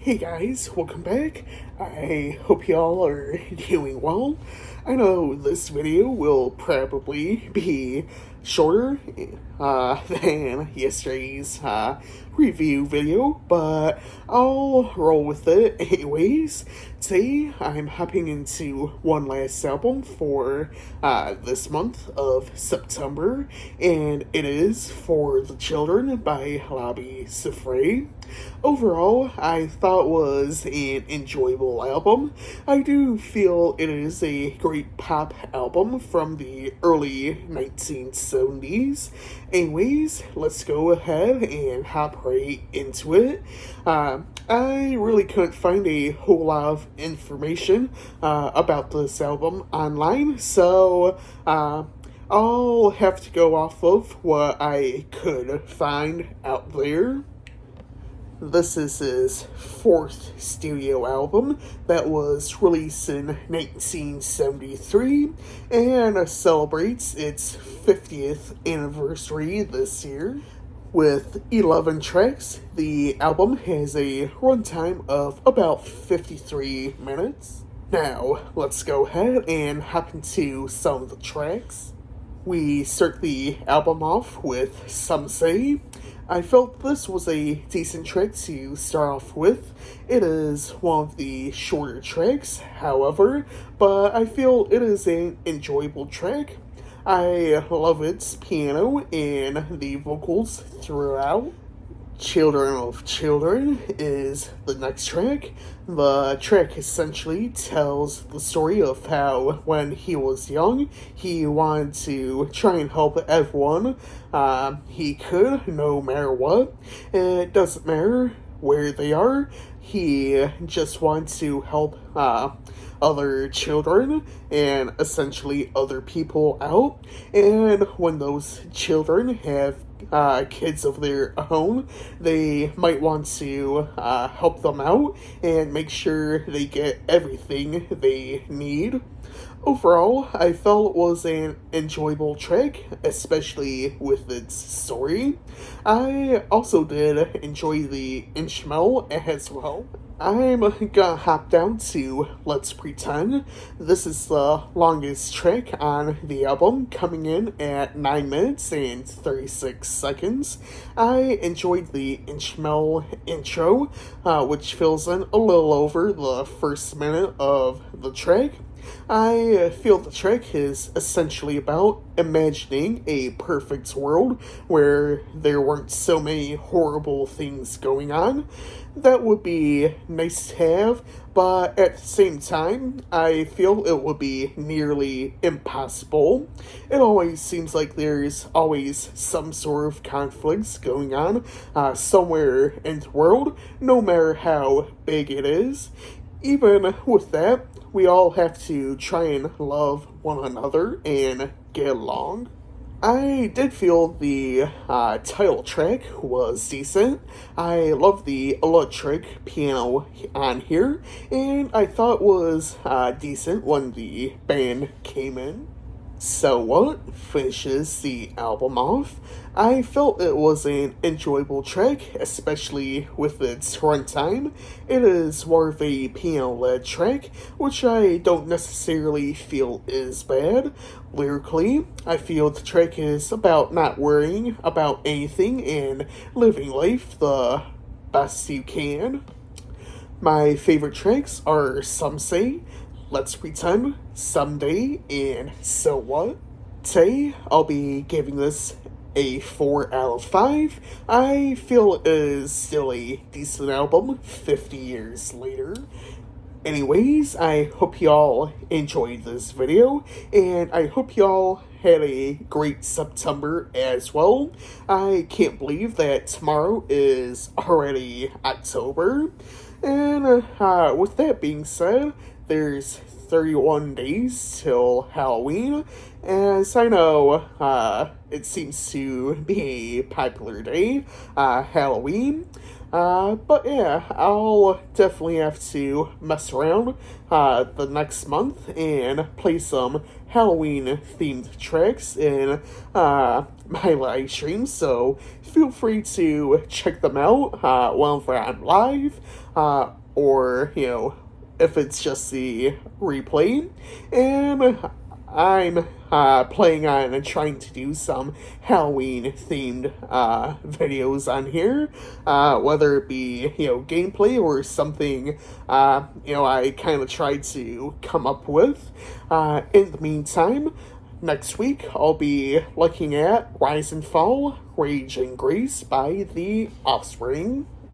Hey guys, welcome back. I hope y'all are doing well. I know this video will probably be shorter than yesterday's review video, but I'll roll with it anyways. Today I'm hopping into one last album for this month of September, and it is For the Children by Labi Siffre. Overall, I thought was an enjoyable album. I do feel it is a great pop album from the early 1970s. Anyways, let's go ahead and hop right into it. I really couldn't find a whole lot of information about this album online, so I'll have to go off of what I could find out there. This is his fourth studio album that was released in 1973 and celebrates its 50th anniversary this year. With 11 tracks, the album has a runtime of about 53 minutes. Now, let's go ahead and hop into some of the tracks. We start the album off with Some Say. I felt this was a decent track to start off with. It is one of the shorter tracks, however, but I feel it is an enjoyable track. I love its piano and the vocals throughout. Children of Children is the next track. The track essentially tells the story of how, when he was young, he wanted to try and help everyone he could, no matter what. It doesn't matter where they are, he just wants to help other children and essentially other people out. And when those children have kids of their own, they might want to help them out and make sure they get everything they need. Overall, I felt it was an enjoyable track, especially with its story. I also did enjoy the instrumental as well. I'm gonna hop down to Let's Pretend. This is the longest track on the album, coming in at 9 minutes and 36 seconds. I enjoyed the instrumental intro, which fills in a little over the first minute of the track. I feel the track is essentially about imagining a perfect world where there weren't so many horrible things going on. That would be nice to have, but at the same time, I feel it would be nearly impossible. It always seems like there's always some sort of conflicts going on somewhere in the world, no matter how big it is. Even with that, we all have to try and love one another and get along. I did feel the title track was decent. I love the electric piano on here, and I thought it was decent when the band came in. So What finishes the album off. I felt it was an enjoyable track, especially with its runtime. It is more of a piano-led track, which I don't necessarily feel is bad. Lyrically, I feel the track is about not worrying about anything and living life the best you can. My favorite tracks are Some Say, Let's Pretend, Someday, and So What. Today, I'll be giving this a 4 out of 5. I feel it is still a decent album 50 years later. Anyways, I hope y'all enjoyed this video, and I hope y'all had a great September as well. I can't believe that tomorrow is already October. And with that being said, there's 31 days till Halloween. As I know, it seems to be a popular day, Halloween. But yeah, I'll definitely have to mess around the next month and play some Halloween themed tracks in my live streams. So feel free to check them out whenever I'm live, or if it's just the replay. And I'm planning on trying to do some Halloween themed videos on here, whether it be gameplay or something I kind of tried to come up with. In the meantime, next week I'll be looking at Rise and Fall, Rage and Grace by The Offspring.